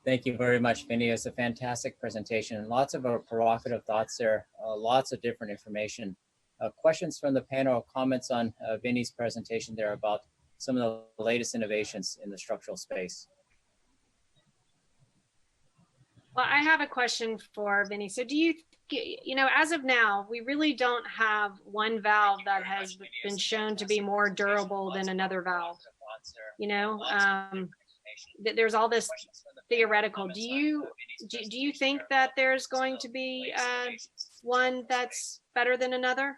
Thank you very much, Vinny. It's a fantastic presentation. Lots of provocative thoughts there, lots of different information. Questions from the panel, comments on Vinny's presentation there about some of the latest innovations in the structural space. Well, I have a question for Vinny. So do you, as of now, we really don't have one valve that has been shown to be more durable than another valve. There's all this theoretical. Do you think that there's going to be one that's better than another?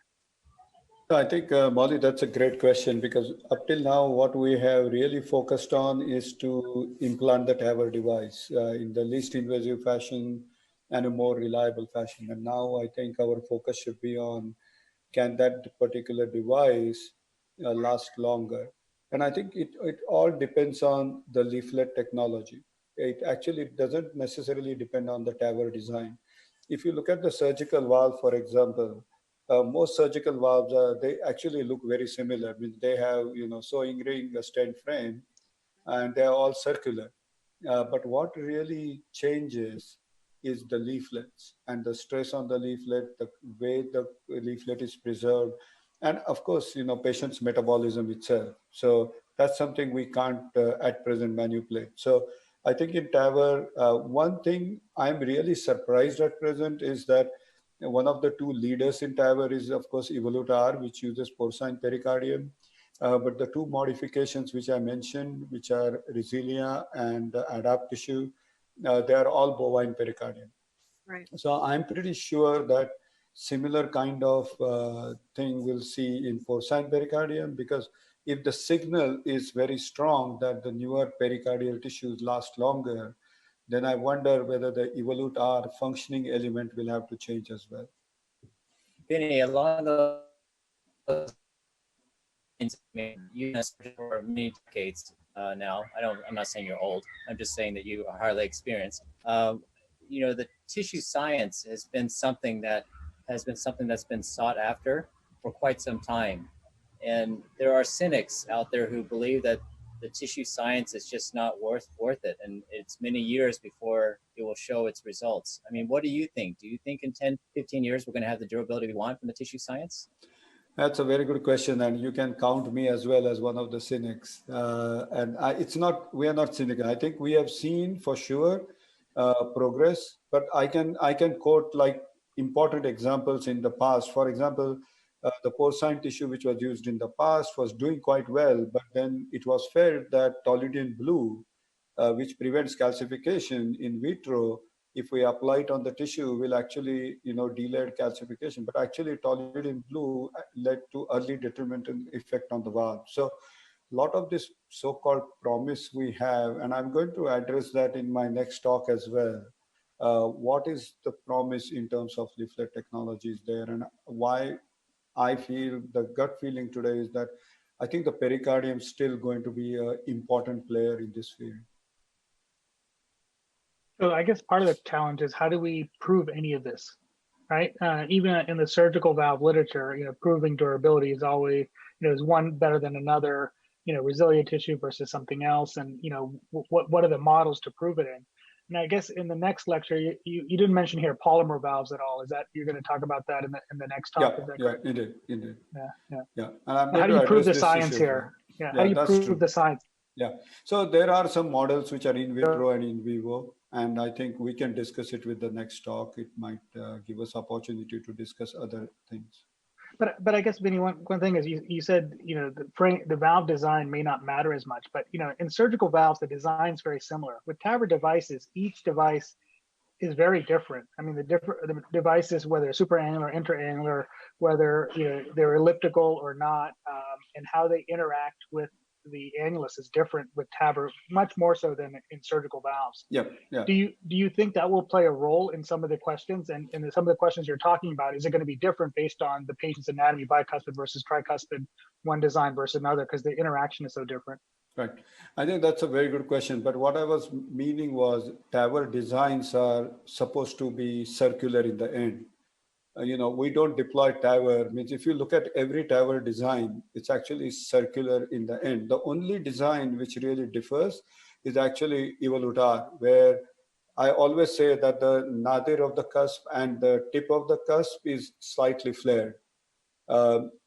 I think, Molly, that's a great question, because up till now, what we have really focused on is to implant the TAVR device in the least invasive fashion and a more reliable fashion. And now I think our focus should be on, can that particular device last longer? And I think it all depends on the leaflet technology. It actually doesn't necessarily depend on the TAVR design. If you look at the surgical valve, for example, most surgical valves, they actually look very similar. I mean, they have, sewing ring, a stent frame, and they're all circular. But what really changes is the leaflets and the stress on the leaflet, the way the leaflet is preserved, and of course, patient's metabolism itself. So that's something we can't at present manipulate. So I think in TAVR, one thing I'm really surprised at present is that one of the two leaders in TAVR is, of course, Evolut R, which uses porcine pericardium. But the two modifications which I mentioned, which are Resilia and Adapt tissue, they are all bovine pericardium. Right. So I'm pretty sure that similar kind of thing we'll see in porcine pericardium, because if the signal is very strong that the newer pericardial tissues last longer, then I wonder whether the Evolut R functioning element will have to change as well. Vinny, along those lines, you've been for many decades now. I'm not saying you're old. I'm just saying that you are highly experienced. The tissue science has been something that's been sought after for quite some time. And there are cynics out there who believe that the tissue science is just not worth it, and it's many years before it will show its results. I mean, what do you think? Do you think in 10, 15 years we're going to have the durability we want from the tissue science? That's a very good question, and you can count me as well as one of the cynics. We are not cynical. I think we have seen for sure progress, but I can quote like important examples in the past. For example, the porcine tissue which was used in the past was doing quite well, but then it was felt that toluidine blue, which prevents calcification in vitro, if we apply it on the tissue, will actually, delayed calcification. But actually, toluidine blue led to early detrimental effect on the valve. So a lot of this so-called promise we have, and I'm going to address that in my next talk as well. What is the promise in terms of leaflet technologies there, and why I feel the gut feeling today is that I think the pericardium is still going to be an important player in this field. So I guess part of the challenge is, how do we prove any of this, right? Even in the surgical valve literature, proving durability is always, is one better than another, resilient tissue versus something else, and what are the models to prove it in? And I guess in the next lecture, you didn't mention here polymer valves at all. Is that you're going to talk about that in the next talk? Yeah, indeed. Yeah. And how do you prove the science here? Yeah, how do you prove the science? Yeah. So there are some models which are in vitro and in vivo, and I think we can discuss it with the next talk. It might give us opportunity to discuss other things. But I guess, Vinny, one thing is you said, the valve design may not matter as much, but, in surgical valves, the design is very similar. With TAVR devices, each device is very different. I mean, the devices, whether supraannular, interannular, whether, they're elliptical or not, and how they interact with the annulus is different with TAVR, much more so than in surgical valves. Yeah. Do you think that will play a role in some of the questions, and some of the questions you're talking about? Is it going to be different based on the patient's anatomy, bicuspid versus tricuspid, one design versus another, because the interaction is so different? Right. I think that's a very good question. But what I was meaning was TAVR designs are supposed to be circular in the end. We don't deploy TAVR. Means if you look at every TAVR design, it's actually circular in the end. The only design which really differs is actually Evolut R, where I always say that the nadir of the cusp and the tip of the cusp is slightly flared.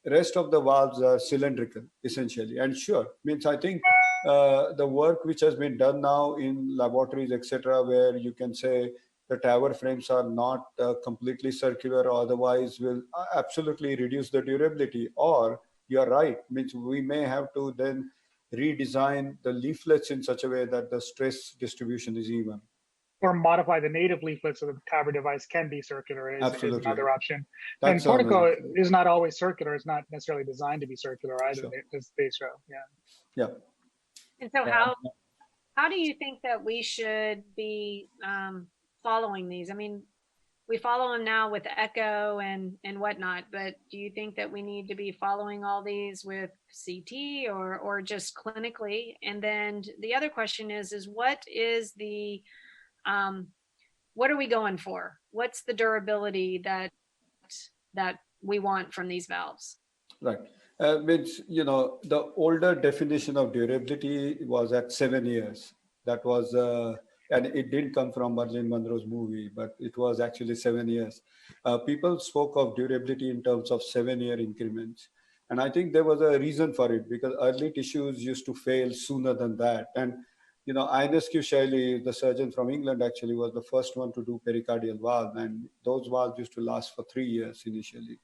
Rest of the valves are cylindrical, essentially. And sure, means I think the work which has been done now in laboratories, etc., where you can say the tower frames are not completely circular, or otherwise will absolutely reduce the durability. Or you're right, means we may have to then redesign the leaflets in such a way that the stress distribution is even. Or modify the native leaflet so the TAVR device can be circular is Absolutely. another option. That's and Portico is not always circular. It's not necessarily designed to be circular either, sure. as they show. Yeah. Yeah. And so how do you think that we should be following these? I mean, we follow them now with echo and whatnot, but do you think that we need to be following all these with CT or just clinically? And then the other question is what is the what are we going for? What's the durability that we want from these valves? Right. Which, you know, the older definition of durability was at 7 years. That was, and it didn't come from Marilyn Monroe's movie, but it was actually 7 years. People spoke of durability in terms of 7-year increments. And I think there was a reason for it, because early tissues used to fail sooner than that. And, you know, Ionescu Shiley, the surgeon from England, actually was the first one to do pericardial valve. And those valves used to last for 3 years initially.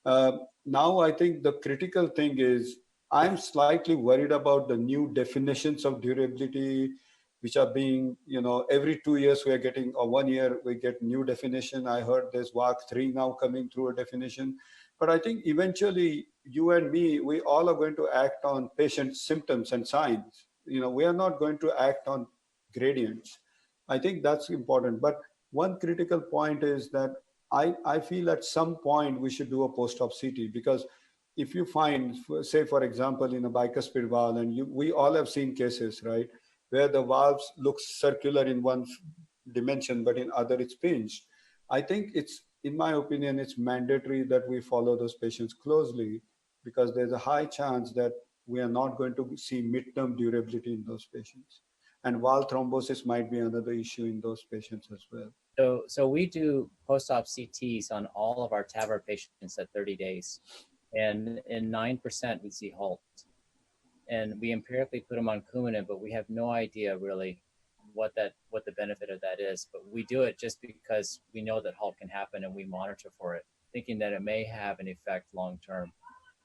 Now, I think the critical thing is I'm slightly worried about the new definitions of durability, which are being, you know, every 2 years we are getting, or 1 year we get new definition. I heard there's WAC 3 now coming through a definition. But I think eventually you and me, we all are going to act on patient symptoms and signs. You know, we are not going to act on gradients. I think that's important. But one critical point is that I feel at some point we should do a post-op CT, because if you find, say, for example, in a bicuspid valve, and we all have seen cases, right, where the valves look circular in one dimension, but in other it's pinched. I think it's, in my opinion, it's mandatory that we follow those patients closely, because there's a high chance that we are not going to see midterm durability in those patients. And valve thrombosis might be another issue in those patients as well. So we do post-op CTs on all of our TAVR patients at 30 days. And in 9% we see halt. And we empirically put them on Coumadin, but we have no idea really what the benefit of that is. But we do it just because we know that halt can happen and we monitor for it, thinking that it may have an effect long term.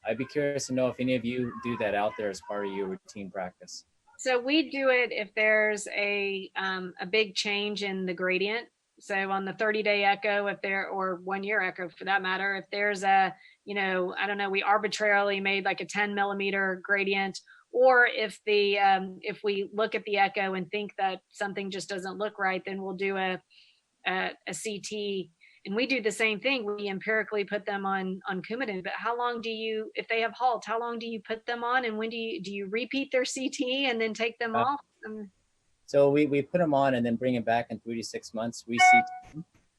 I'd be curious to know if any of you do that out there as part of your routine practice. So we do it if there's a big change in the gradient. So on the 30-day echo, if there, or 1 year echo for that matter, if there's a, you know, I don't know, we arbitrarily made like a 10 millimeter gradient, or if the if we look at the echo and think that something just doesn't look right, then we'll do a CT. And we do the same thing. We empirically put them on Coumadin. But how long do you, if they have halt, how long do you put them on? And when do you repeat their CT and then take them off? So we put them on and then bring them back in 3 to 6 months. We see,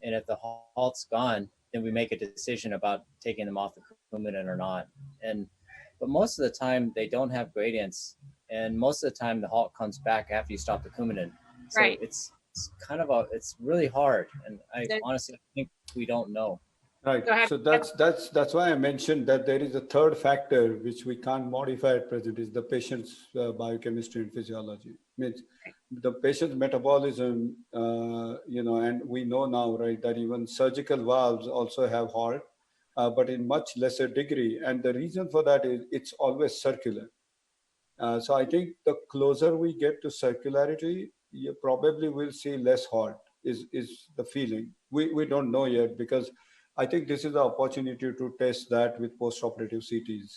and if the halt's gone, then we make a decision about taking them off the Coumadin or not. But most of the time they don't have gradients, and most of the time the halt comes back after you stop the Coumadin. So right. It's kind of it's really hard, and I honestly think we don't know. Right. So that's why I mentioned that there is a third factor which we can't modify at present, is the patient's biochemistry and physiology. Means the patient's metabolism, you know, and we know now, right, that even surgical valves also have halt, but in much lesser degree. And the reason for that is it's always circular. So I think the closer we get to circularity, you probably will see less halt, is the feeling. We don't know yet, because I think this is the opportunity to test that with post-operative CTs.